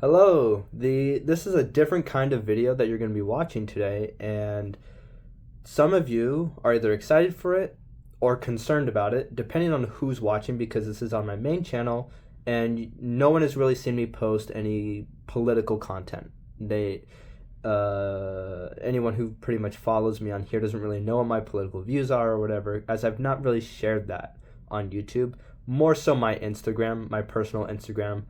Hello. This is a different kind of video that you're going to be watching today, and some of you are either excited for it or concerned about it, depending on who's watching, because this is on my main channel and no one has really seen me post any political content. Anyone who pretty much follows me on here doesn't really know what my political views are or whatever, as I've not really shared that on YouTube. More so my Instagram, my personal Instagram.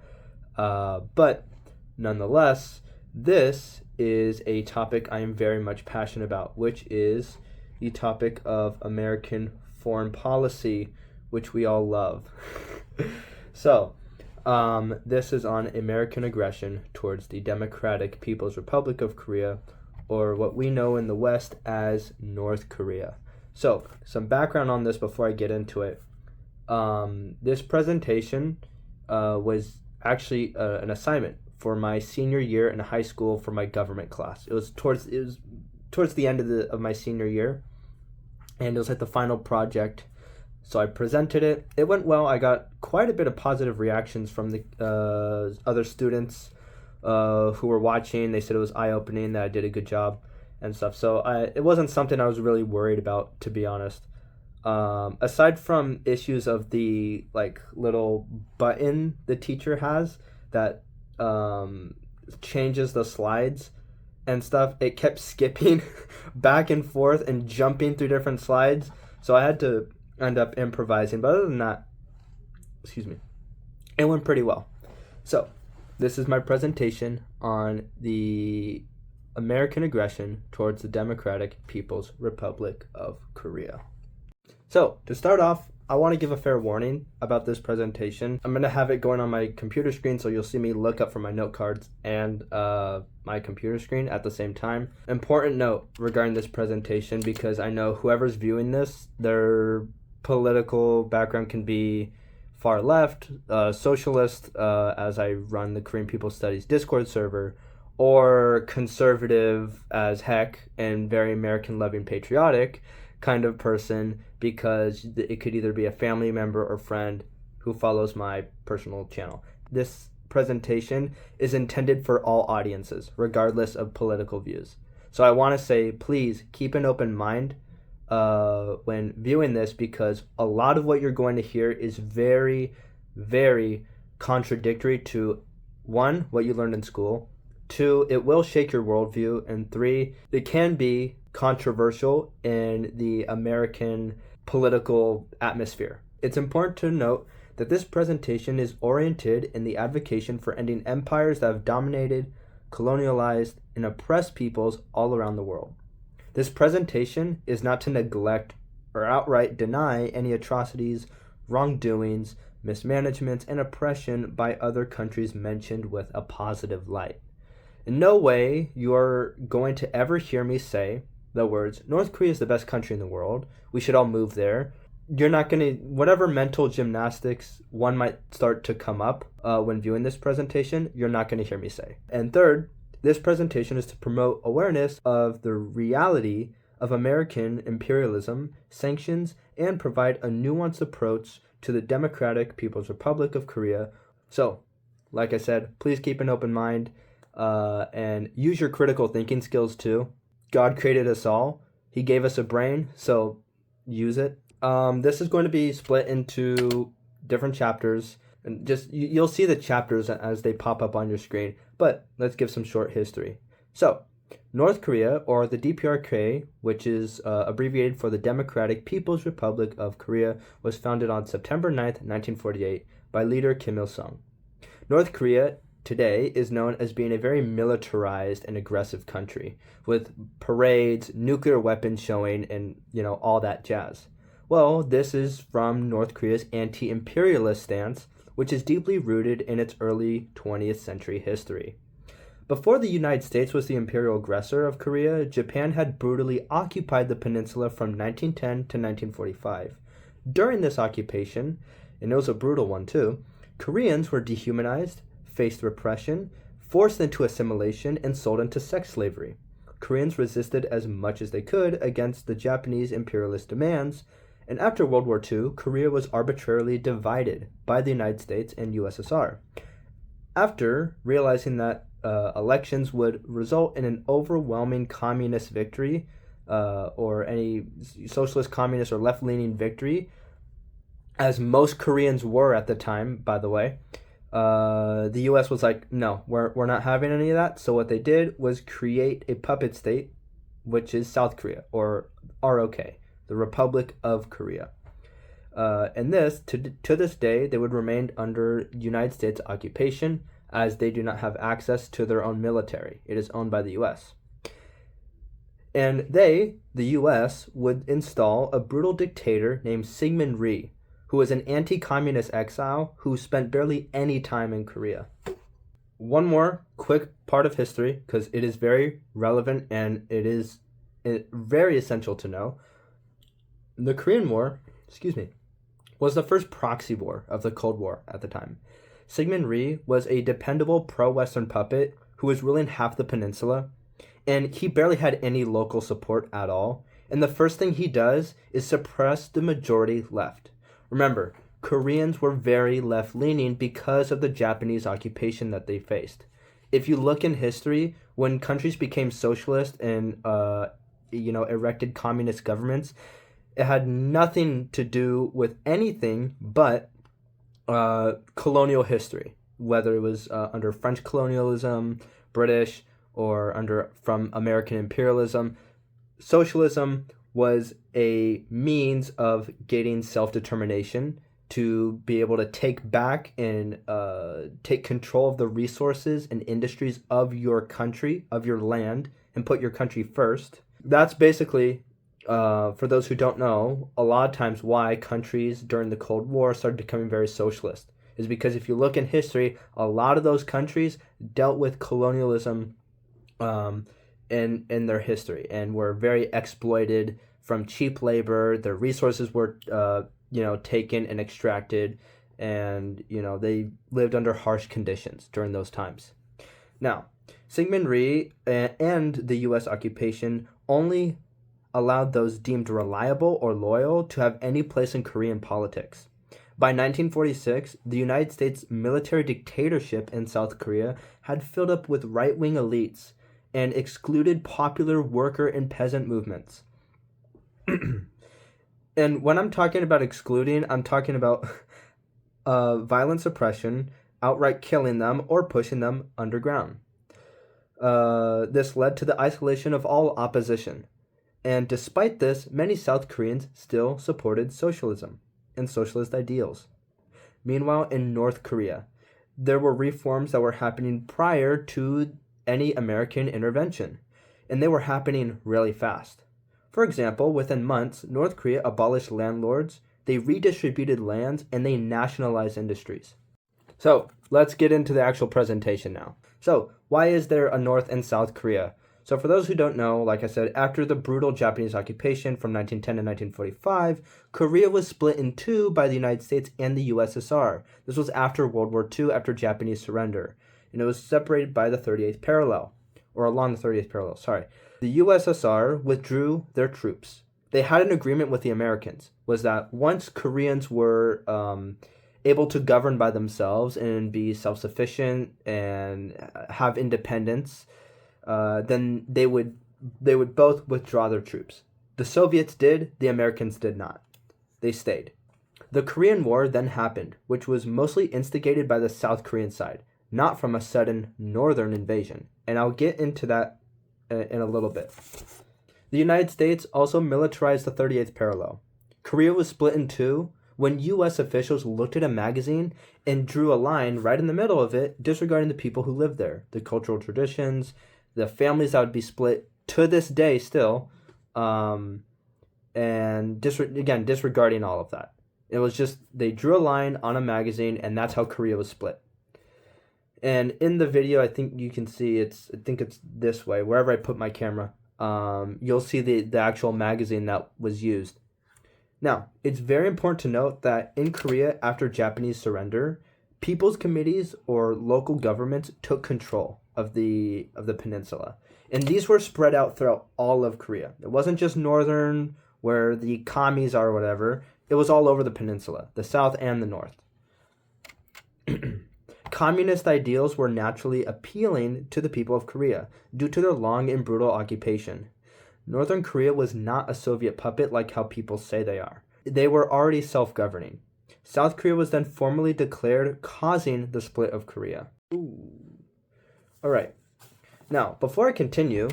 But nonetheless, this is a topic I am very much passionate about, which is the topic of American foreign policy, which we all love. So, this is on American aggression towards the Democratic People's Republic of Korea, or what we know in the West as North Korea. So, some background on this before I get into it. This presentation was actually an assignment for my senior year in high school for my government class. It was towards the end of my senior year, and it was like the final project. So I presented it. It went well. I got quite a bit of positive reactions from the other students who were watching. They said it was eye-opening, that I did a good job and stuff. So it wasn't something I was really worried about, to be honest. Aside from issues of the little button the teacher has that changes the slides and stuff, it kept skipping back and forth and jumping through different slides. So I had to end up improvising. But other than that, it went pretty well. So this is my presentation on the American aggression towards the Democratic People's Republic of Korea. So, to start off, I want to give a fair warning about this presentation. I'm going to have it going on my computer screen, so you'll see me look up for my note cards and my computer screen at the same time. Important note regarding this presentation, because I know whoever's viewing this, their political background can be far left, socialist, as I run the Korean People Studies Discord server, or conservative as heck and very American-loving patriotic kind of person, because it could either be a family member or friend who follows my personal channel. This presentation is intended for all audiences, regardless of political views. So I want to say, please keep an open mind when viewing this, because a lot of what you're going to hear is very, very contradictory to, one, what you learned in school, two, it will shake your worldview, and three, it can be controversial in the American political atmosphere. It's important to note that this presentation is oriented in the advocacy for ending empires that have dominated, colonialized, and oppressed peoples all around the world. This presentation is not to neglect or outright deny any atrocities, wrongdoings, mismanagements, and oppression by other countries mentioned with a positive light. In no way you're going to ever hear me say the words, North Korea is the best country in the world, we should all move there. You're not going to, whatever mental gymnastics one might start to come up when viewing this presentation, you're not going to hear me say. And third, this presentation is to promote awareness of the reality of American imperialism, sanctions, and provide a nuanced approach to the Democratic People's Republic of Korea. So, like I said, please keep an open mind and use your critical thinking skills too. God created us all. He gave us a brain, so use it. This is going to be split into different chapters, and just you'll see the chapters as they pop up on your screen. But let's give some short history. So, North Korea, or the DPRK, which is abbreviated for the Democratic People's Republic of Korea, was founded on September 9th, 1948, by leader Kim Il-sung. North Korea today is known as being a very militarized and aggressive country, with parades, nuclear weapons showing, and all that jazz. Well, this is from North Korea's anti-imperialist stance, which is deeply rooted in its early 20th century history. Before the United States was the imperial aggressor of Korea, Japan had brutally occupied the peninsula from 1910 to 1945. During this occupation, and it was a brutal one too, Koreans were dehumanized, faced repression, forced into assimilation, and sold into sex slavery. Koreans resisted as much as they could against the Japanese imperialist demands, and after World War II, Korea was arbitrarily divided by the United States and USSR. After realizing that elections would result in an overwhelming communist victory, or any socialist, communist, or left-leaning victory, as most Koreans were at the time, by the way, the U.S. was like, no, we're not having any of that. So what they did was create a puppet state, which is South Korea, or ROK, the Republic of Korea. And this, to this day, they would remain under United States occupation, as they do not have access to their own military. It is owned by the U.S. And they, the U.S., would install a brutal dictator named Syngman Rhee, who was an anti-communist exile who spent barely any time in Korea. One more quick part of history, because it is very relevant and it is very essential to know. The Korean War, was the first proxy war of the Cold War at the time. Syngman Rhee was a dependable pro-Western puppet who was ruling half the peninsula, and he barely had any local support at all. And the first thing he does is suppress the majority left. Remember, Koreans were very left-leaning because of the Japanese occupation that they faced. If you look in history, when countries became socialist and erected communist governments, it had nothing to do with anything but colonial history, whether it was under French colonialism, British, or from American imperialism. Socialism was a means of gaining self-determination to be able to take back and take control of the resources and industries of your country, of your land, and put your country first. That's basically, for those who don't know, a lot of times why countries during the Cold War started becoming very socialist, is because if you look in history, a lot of those countries dealt with colonialism in their history and were very exploited from cheap labor. Their resources were taken and extracted, and they lived under harsh conditions during those times. Now, Syngman Rhee and the U.S. occupation only allowed those deemed reliable or loyal to have any place in Korean politics. By 1946, the United States military dictatorship in South Korea had filled up with right-wing elites and excluded popular worker and peasant movements. And when I'm talking about excluding, I'm talking about violent suppression, outright killing them, or pushing them underground. This led to the isolation of all opposition. And despite this, many South Koreans still supported socialism and socialist ideals. Meanwhile, in North Korea, there were reforms that were happening prior to any American intervention, and they were happening really fast. For example, within months, North Korea abolished landlords, they redistributed lands, and they nationalized industries. So, let's get into the actual presentation now. So, why is there a North and South Korea? So for those who don't know, like I said, after the brutal Japanese occupation from 1910 to 1945, Korea was split in two by the United States and the USSR. This was after World War II, after Japanese surrender. And it was separated by the 38th parallel, or along the 38th parallel, sorry. The USSR withdrew their troops. They had an agreement with the Americans, was that once Koreans were able to govern by themselves and be self-sufficient and have independence, then they would both withdraw their troops. The Soviets did, the Americans did not. They stayed. The Korean War then happened, which was mostly instigated by the South Korean side, not from a sudden northern invasion. And I'll get into that in a little bit. The United States also militarized the 38th parallel. Korea was split in two when U.S. officials looked at a magazine and drew a line right in the middle of it, disregarding the people who lived there, the cultural traditions, the families that would be split to this day still, and disregarding all of that. It was just, they drew a line on a magazine, and that's how Korea was split. And in the video, I think you can see it's this way. Wherever I put my camera, you'll see the actual magazine that was used. Now, it's very important to note that in Korea, after Japanese surrender, people's committees or local governments took control of the peninsula. And these were spread out throughout all of Korea. It wasn't just northern, where the commies are or whatever. It was all over the peninsula, the south and the north. Communist ideals were naturally appealing to the people of Korea due to their long and brutal occupation. Northern Korea was not a Soviet puppet like how people say they are. They were already self-governing. South Korea was then formally declared, causing the split of Korea. Ooh. All right. Now, before I continue,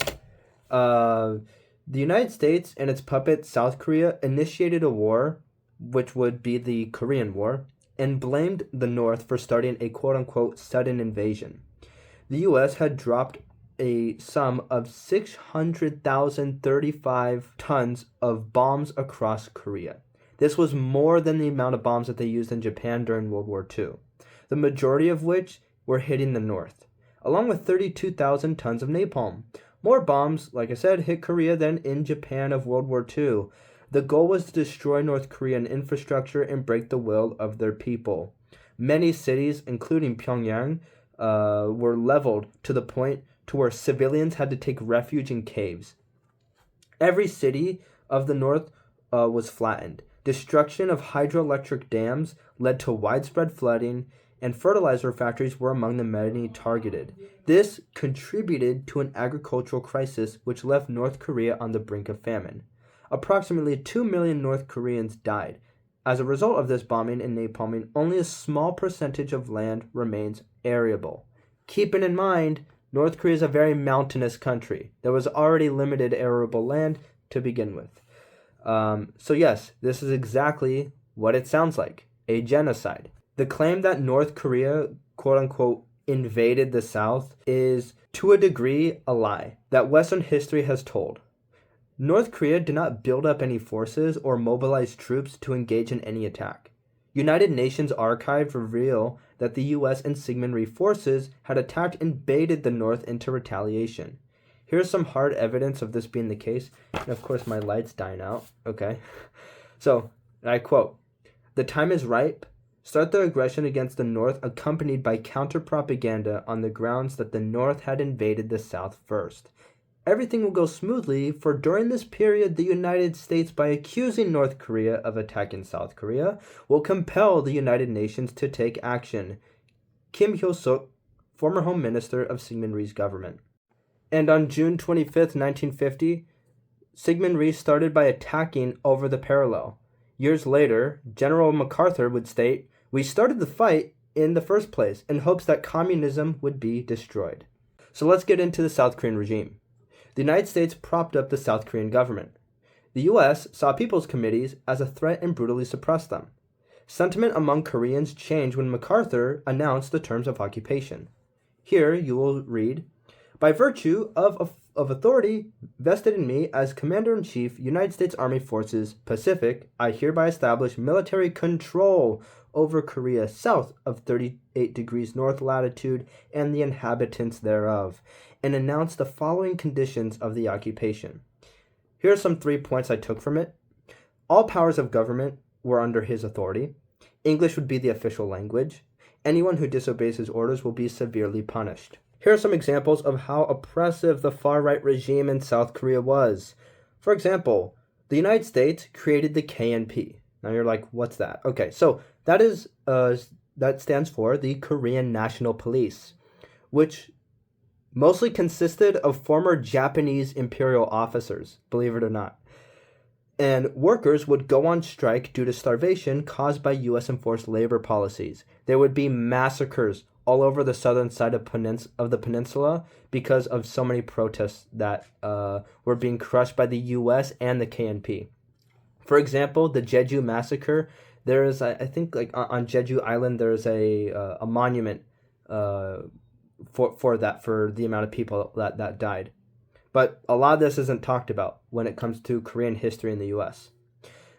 the United States and its puppet South Korea initiated a war, which would be the Korean War, and blamed the North for starting a quote-unquote sudden invasion. The U.S. had dropped a sum of 600,035 tons of bombs across Korea. This was more than the amount of bombs that they used in Japan during World War II, the majority of which were hitting the North, along with 32,000 tons of napalm. More bombs, like I said, hit Korea than in Japan of World War II. The goal was to destroy North Korean infrastructure and break the will of their people. Many cities, including Pyongyang, were leveled to the point to where civilians had to take refuge in caves. Every city of the North was flattened. Destruction of hydroelectric dams led to widespread flooding, and fertilizer factories were among the many targeted. This contributed to an agricultural crisis which left North Korea on the brink of famine. Approximately 2 million North Koreans died. As a result of this bombing and napalming, only a small percentage of land remains arable. Keeping in mind, North Korea is a very mountainous country. There was already limited arable land to begin with. So yes, this is exactly what it sounds like, a genocide. The claim that North Korea, quote-unquote, invaded the South is, to a degree, a lie that Western history has told. North Korea did not build up any forces or mobilize troops to engage in any attack. United Nations archive reveal that the U.S. and Syngman Rhee forces had attacked and baited the North into retaliation. Here's some hard evidence of this being the case. And of course, my light's dying out. Okay. So, I quote, "The time is ripe. Start the aggression against the North accompanied by counter-propaganda on the grounds that the North had invaded the South first. Everything will go smoothly, for during this period, the United States, by accusing North Korea of attacking South Korea, will compel the United Nations to take action." Kim Hyo-suk, former Home Minister of Syngman Rhee's government. And on June 25th, 1950, Syngman Rhee started by attacking over the parallel. Years later, General MacArthur would state, "We started the fight in the first place in hopes that communism would be destroyed." So let's get into the South Korean regime. The United States propped up the South Korean government. The U.S. saw people's committees as a threat and brutally suppressed them. Sentiment among Koreans changed when MacArthur announced the terms of occupation. Here you will read, "By virtue of authority vested in me as Commander-in-Chief, United States Army Forces, Pacific, I hereby establish military control over Korea south of 38 degrees north latitude and the inhabitants thereof, and announce the following conditions of the occupation." Here are some 3 points I took from it. All powers of government were under his authority. English would be the official language. Anyone who disobeys his orders will be severely punished. Here are some examples of how oppressive the far-right regime in South Korea was. For example, the United States created the KNP. Now you're like, what's that? Okay, so that stands for the Korean National Police, which mostly consisted of former Japanese imperial officers, believe it or not. And workers would go on strike due to starvation caused by U.S. enforced labor policies. There would be massacres all over the southern side of the peninsula because of so many protests that were being crushed by the U.S. and the KNP. For example, the Jeju massacre. There is, I think, like on Jeju Island, there is a monument for the amount of people that died. But a lot of this isn't talked about when it comes to Korean history in the U.S.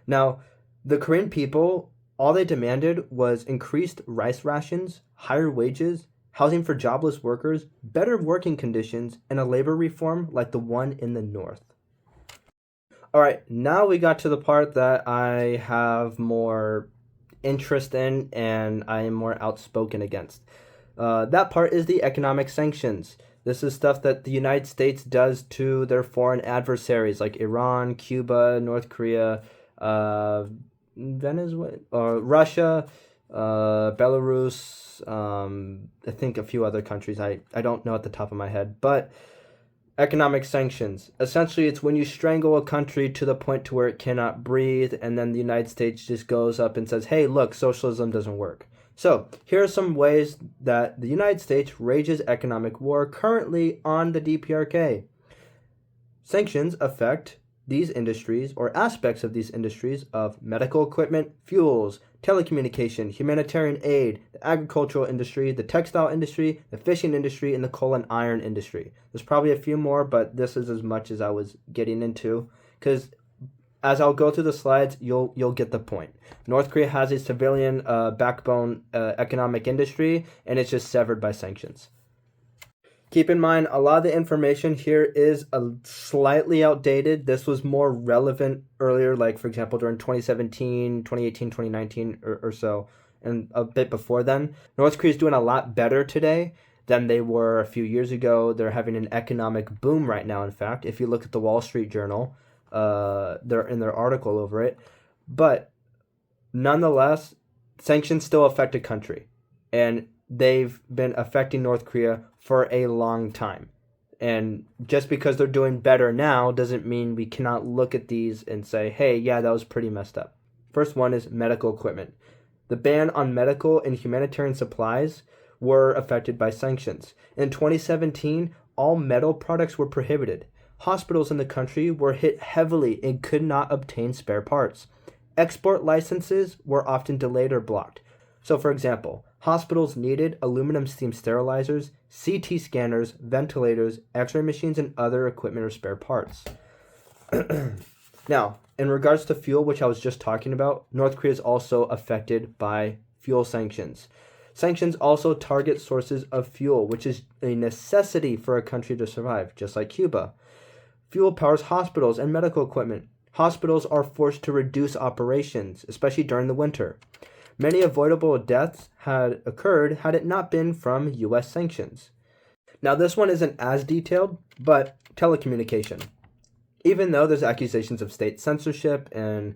Now, the Korean people, all they demanded was increased rice rations, higher wages, housing for jobless workers, better working conditions, and a labor reform like the one in the North. All right, now we got to the part that I have more interest in and I am more outspoken against. That part is the economic sanctions. This is stuff that the United States does to their foreign adversaries like Iran, Cuba, North Korea, Venezuela, Russia, Belarus, I think a few other countries. I don't know at the top of my head, but economic sanctions. Essentially, it's when you strangle a country to the point to where it cannot breathe, and then the United States just goes up and says, hey, look, socialism doesn't work. So here are some ways that the United States rages economic war currently on the DPRK. Sanctions affect these industries or aspects of these industries of medical equipment, fuels, telecommunication, humanitarian aid, the agricultural industry, the textile industry, the fishing industry, and the coal and iron industry. There's probably a few more, but this is as much as I was getting into, because as I'll go through the slides, you'll get the point. North Korea has a civilian backbone economic industry, and it's just severed by sanctions. Keep in mind, a lot of the information here is slightly outdated. This was more relevant earlier, like, for example, during 2017, 2018, 2019 or so, and a bit before then. North Korea is doing a lot better today than they were a few years ago. They're having an economic boom right now, in fact. If you look at the Wall Street Journal, they're in their article over it. But nonetheless, sanctions still affect a country. And they've been affecting North Korea for a long time. And just because they're doing better now doesn't mean we cannot look at these and say, hey, yeah, that was pretty messed up. First one is medical equipment. The ban on medical and humanitarian supplies were affected by sanctions. In 2017, all metal products were prohibited. Hospitals in the country were hit heavily and could not obtain spare parts. Export licenses were often delayed or blocked. So, for example, hospitals needed aluminum steam sterilizers, CT scanners, ventilators, x-ray machines, and other equipment or spare parts. Now, in regards to fuel, which I was just talking about, North Korea is also affected by fuel sanctions. Sanctions also target sources of fuel, which is a necessity for a country to survive, just like Cuba. Fuel powers hospitals and medical equipment. Hospitals are forced to reduce operations, especially during the winter. Many avoidable deaths had occurred had it not been from U.S. sanctions. Now, this one isn't as detailed, but telecommunication. Even though there's accusations of state censorship and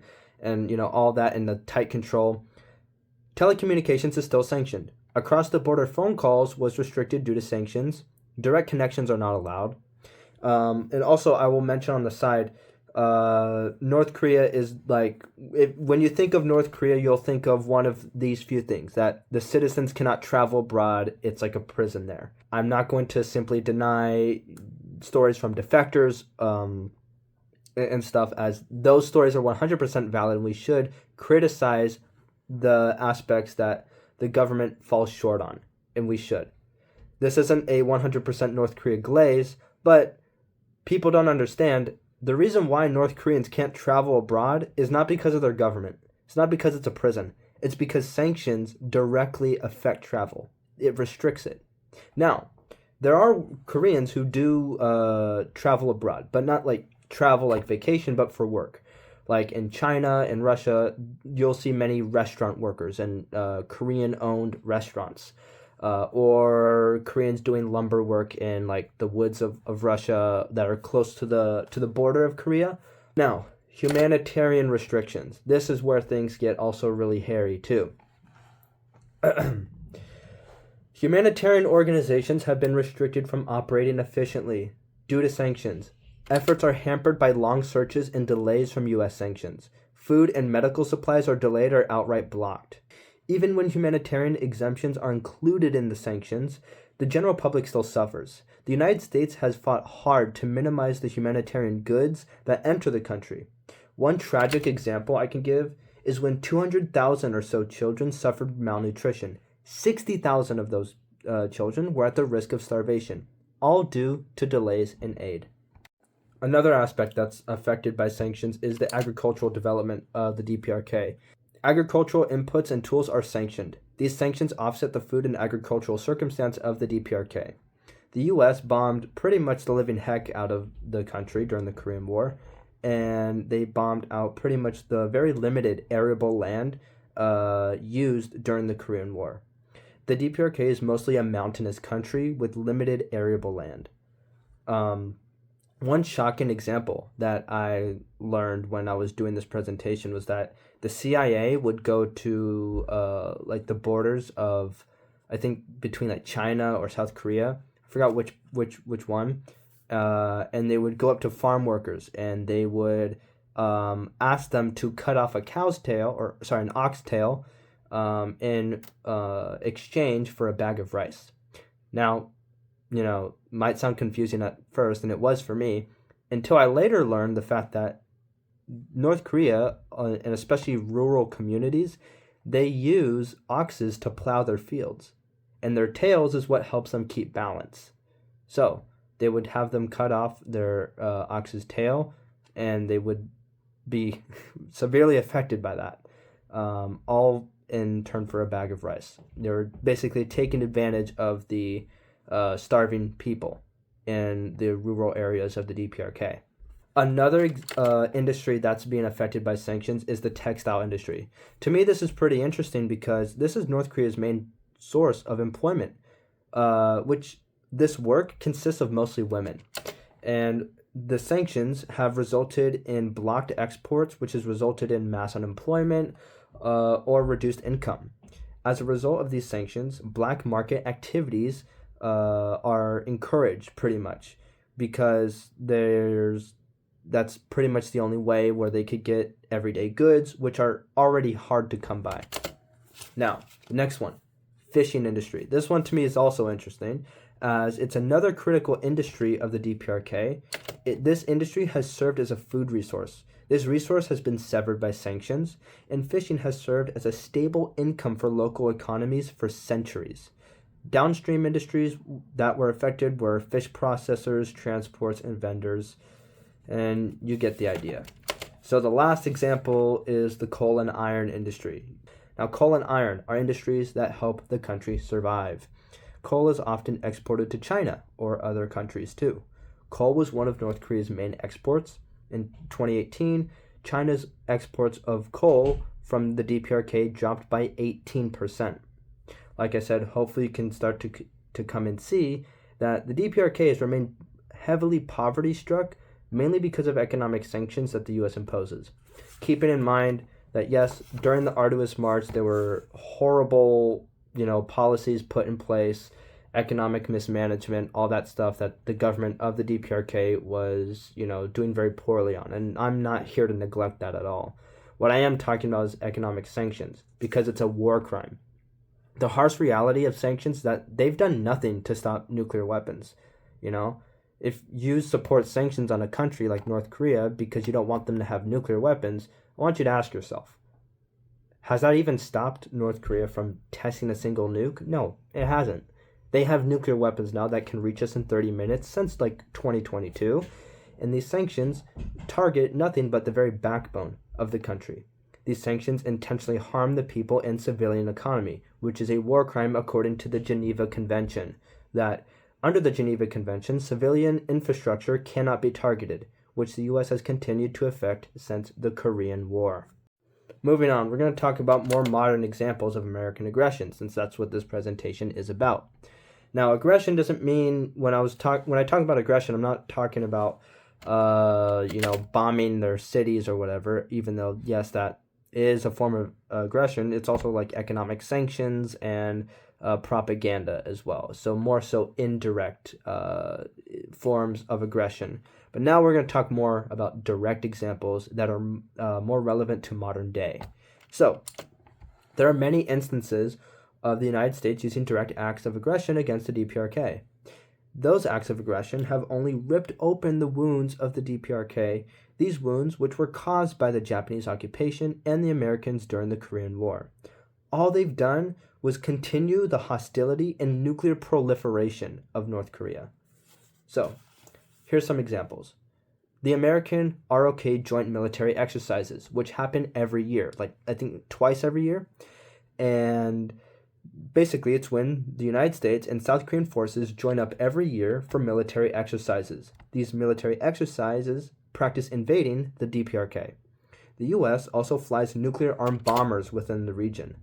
all that in the tight control, telecommunications is still sanctioned. Across the border phone calls was restricted due to sanctions. Direct connections are not allowed. And also, I will mention on the side, North Korea is like, when you think of North Korea, you'll think of one of these few things, that the citizens cannot travel abroad. It's like a prison there. I'm not going to simply deny stories from defectors and stuff, as those stories are 100% valid, and we should criticize the aspects that the government falls short on, and we should. This isn't a 100% North Korea glaze, but people don't understand. The reason why North Koreans can't travel abroad is not because of their government. It's not because it's a prison. It's because sanctions directly affect travel. It restricts it. Now, there are Koreans who do travel abroad, but not like travel like vacation, but for work. Like in China and Russia, you'll see many restaurant workers and Korean-owned restaurants. Or Koreans doing lumber work in like the woods of Russia that are close to the border of Korea. Now, humanitarian restrictions. This is where things get also really hairy too. Humanitarian organizations have been restricted from operating efficiently due to sanctions. Efforts are hampered by long searches and delays from U.S. sanctions. Food and medical supplies are delayed or outright blocked. Even when humanitarian exemptions are included in the sanctions, the general public still suffers. The United States has fought hard to minimize the humanitarian goods that enter the country. One tragic example I can give is when 200,000 or so children suffered malnutrition. 60,000 of those children were at the risk of starvation, all due to delays in aid. Another aspect that's affected by sanctions is the agricultural development of the DPRK. Agricultural inputs and tools are sanctioned. These sanctions offset the food and agricultural circumstance of the DPRK. The U.S. bombed pretty much the living heck out of the country during the Korean War, and they bombed out pretty much the very limited arable land used during the Korean War. The DPRK is mostly a mountainous country with limited arable land. One shocking example that I learned when I was doing this presentation was that the CIA would go to like the borders of, I think, between like China or South Korea. I forgot which one. And they would go up to farm workers and they would ask them to cut off an ox tail, in exchange for a bag of rice. Now, might sound confusing at first, and it was for me, until I later learned the fact that North Korea, and especially rural communities, they use oxes to plow their fields, and their tails is what helps them keep balance. So they would have them cut off their ox's tail, and they would be severely affected by that, all in turn for a bag of rice. They were basically taking advantage of the starving people in the rural areas of the DPRK. Another industry that's being affected by sanctions is the textile industry. To me, this is pretty interesting because this is North Korea's main source of employment, which this work consists of mostly women. And the sanctions have resulted in blocked exports, which has resulted in mass unemployment or reduced income. As a result of these sanctions, black market activities are encouraged pretty much because that's pretty much the only way where they could get everyday goods, which are already hard to come by. Now, the next one, fishing industry. This one to me is also interesting as it's another critical industry of the DPRK. This industry has served as a food resource. This resource has been severed by sanctions, and fishing has served as a stable income for local economies for centuries. Downstream industries that were affected were fish processors, transports, and vendors, and you get the idea. So the last example is the coal and iron industry. Now, coal and iron are industries that help the country survive. Coal is often exported to China or other countries too. Coal was one of North Korea's main exports. In 2018, China's exports of coal from the DPRK dropped by 18%. Like I said, hopefully you can start to come and see that the DPRK has remained heavily poverty-struck, mainly because of economic sanctions that the U.S. imposes. Keeping in mind that, yes, during the arduous march, there were horrible, policies put in place, economic mismanagement, all that stuff that the government of the DPRK was, doing very poorly on. And I'm not here to neglect that at all. What I am talking about is economic sanctions, because it's a war crime. The harsh reality of sanctions is that they've done nothing to stop nuclear weapons. If you support sanctions on a country like North Korea because you don't want them to have nuclear weapons, I want you to ask yourself, has that even stopped North Korea from testing a single nuke? No, it hasn't. They have nuclear weapons now that can reach us in 30 minutes since 2022, and these sanctions target nothing but the very backbone of the country. These sanctions intentionally harm the people and civilian economy, which is a war crime according to the Geneva Convention, that under the Geneva Convention, civilian infrastructure cannot be targeted, which the U.S. has continued to affect since the Korean War. Moving on, we're going to talk about more modern examples of American aggression, since that's what this presentation is about. Now, aggression doesn't mean, when I talk about aggression, I'm not talking about, bombing their cities or whatever, even though, yes, that is a form of aggression. It's also like economic sanctions and propaganda as well. So more so indirect forms of aggression. But now we're going to talk more about direct examples that are more relevant to modern day. So there are many instances of the United States using direct acts of aggression against the DPRK. Those acts of aggression have only ripped open the wounds of the DPRK, these wounds which were caused by the Japanese occupation and the Americans during the Korean War. All they've done was continue the hostility and nuclear proliferation of North Korea. So, here's some examples. The American ROK joint military exercises, which happen every year, I think twice every year. And basically, it's when the United States and South Korean forces join up every year for military exercises. These military exercises practice invading the DPRK. The U.S. also flies nuclear-armed bombers within the region.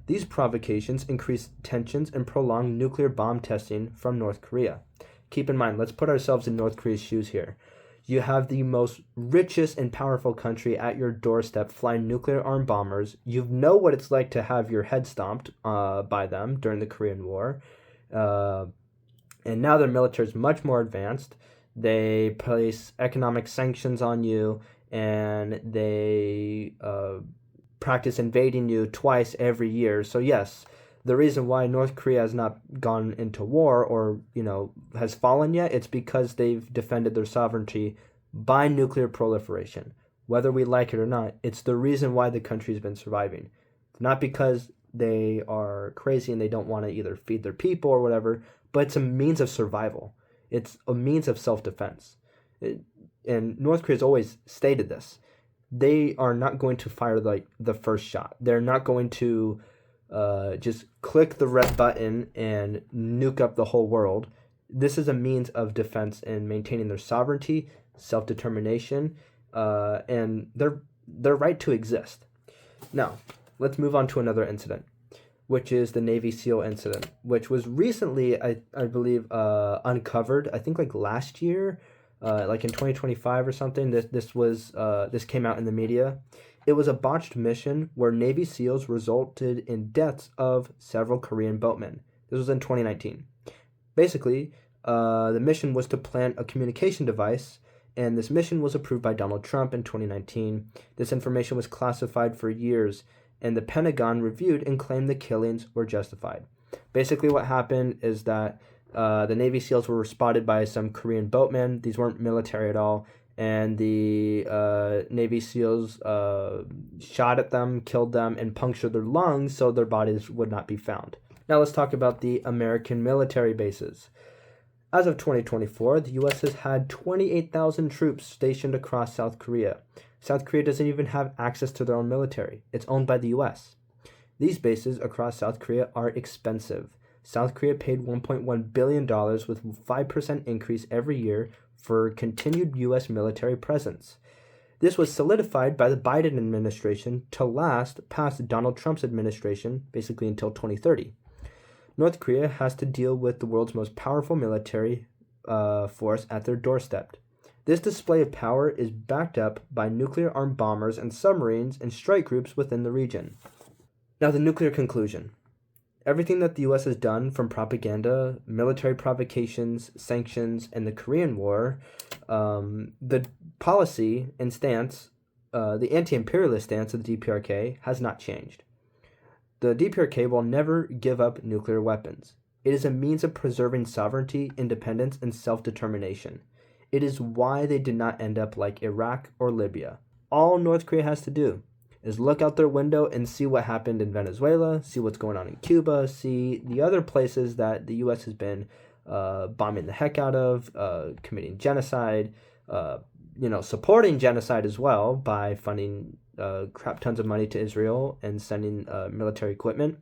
These provocations increase tensions and prolong nuclear bomb testing from North Korea. Keep in mind, let's put ourselves in North Korea's shoes here. You have the most richest and powerful country at your doorstep flying nuclear-armed bombers. You know what it's like to have your head stomped by them during the Korean War. And now their military is much more advanced. They place economic sanctions on you, and they practice invading you twice every year. So yes, the reason why North Korea has not gone into war or, has fallen yet, it's because they've defended their sovereignty by nuclear proliferation. Whether we like it or not, it's the reason why the country's been surviving. Not because they are crazy and they don't want to either feed their people or whatever, but it's a means of survival. It's a means of self-defense. And North Korea's always stated this. They are not going to fire the first shot. They're not going to just click the red button and nuke up the whole world. This is a means of defense and maintaining their sovereignty, self-determination, and their right to exist. Now, let's move on to another incident, which is the Navy SEAL incident, which was recently, I believe, uncovered. I think last year, in 2025 or something. This came out in the media. It was a botched mission where Navy SEALs resulted in deaths of several Korean boatmen. This was in 2019. Basically, the mission was to plant a communication device, and this mission was approved by Donald Trump in 2019. This information was classified for years, and the Pentagon reviewed and claimed the killings were justified. Basically, what happened is that the Navy SEALs were spotted by some Korean boatmen. These weren't military at all. And the Navy SEALs shot at them, killed them, and punctured their lungs so their bodies would not be found. Now let's talk about the American military bases. As of 2024, the U.S. has had 28,000 troops stationed across South Korea. South Korea doesn't even have access to their own military. It's owned by the U.S. These bases across South Korea are expensive. South Korea paid $1.1 billion with 5% increase every year for continued U.S. military presence. This was solidified by the Biden administration to last past Donald Trump's administration, basically until 2030. North Korea has to deal with the world's most powerful military force at their doorstep. This display of power is backed up by nuclear-armed bombers and submarines and strike groups within the region. Now, the nuclear conclusion. Everything that the U.S. has done, from propaganda, military provocations, sanctions, and the Korean War, the policy and stance, the anti-imperialist stance of the DPRK has not changed. The DPRK will never give up nuclear weapons. It is a means of preserving sovereignty, independence, and self-determination. It is why they did not end up like Iraq or Libya. All North Korea has to do is look out their window and see what happened in Venezuela, see what's going on in Cuba, see the other places that the U.S. has been bombing the heck out of, committing genocide, supporting genocide as well by funding crap tons of money to Israel and sending military equipment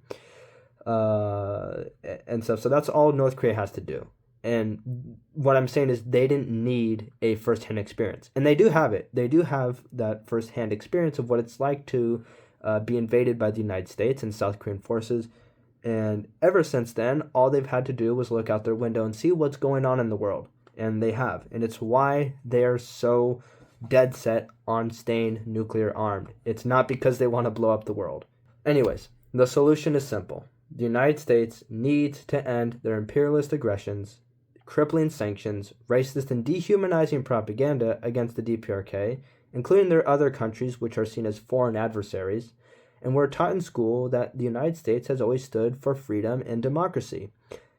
and stuff. So that's all North Korea has to do. And what I'm saying is they didn't need a first-hand experience. And they do have it. They do have that first-hand experience of what it's like to be invaded by the United States and South Korean forces. And ever since then, all they've had to do was look out their window and see what's going on in the world. And they have. And it's why they're so dead set on staying nuclear armed. It's not because they want to blow up the world. Anyways, the solution is simple. The United States needs to end their imperialist aggressions, crippling sanctions, racist and dehumanizing propaganda against the DPRK, including their other countries which are seen as foreign adversaries, and we're taught in school that the United States has always stood for freedom and democracy.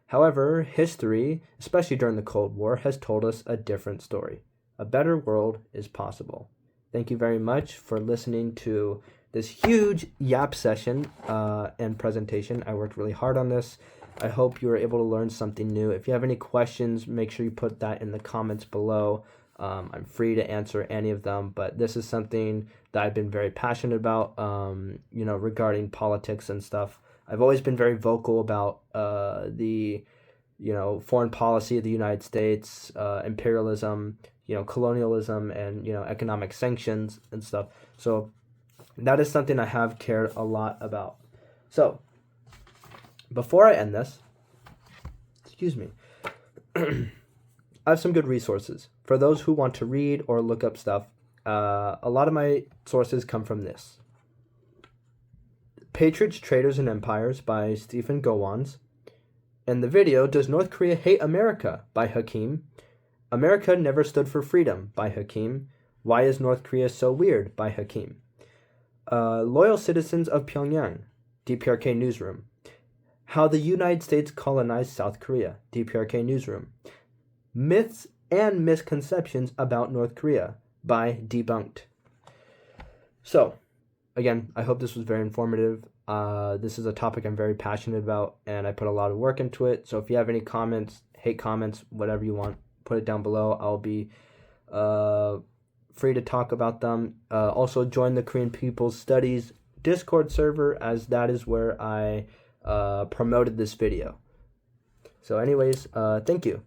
However, history, especially during the Cold War, has told us a different story. A better world is possible. Thank you very much for listening to this huge YAP session and presentation. I worked really hard on this. I hope you were able to learn something new. If you have any questions, make sure you put that in the comments below. I'm free to answer any of them, but this is something that I've been very passionate about, regarding politics and stuff. I've always been very vocal about the foreign policy of the United States, imperialism, colonialism, and, economic sanctions and stuff. So that is something I have cared a lot about. So before I end this, I have some good resources for those who want to read or look up stuff. A lot of my sources come from this. Patriots, Traitors, and Empires by Stephen Gowans. And the video, Does North Korea Hate America? By Hakeem. America Never Stood for Freedom by Hakeem. Why is North Korea So Weird? By Hakeem. Loyal Citizens of Pyongyang, DPRK Newsroom. How the United States Colonized South Korea, DPRK Newsroom. Myths and Misconceptions About North Korea by Debunked. So, again, I hope this was very informative. This is a topic I'm very passionate about, and I put a lot of work into it. So if you have any comments, hate comments, whatever you want, put it down below. I'll be free to talk about them. Also, join the Korean People's Studies Discord server, as that is where I promoted this video. So anyways, thank you.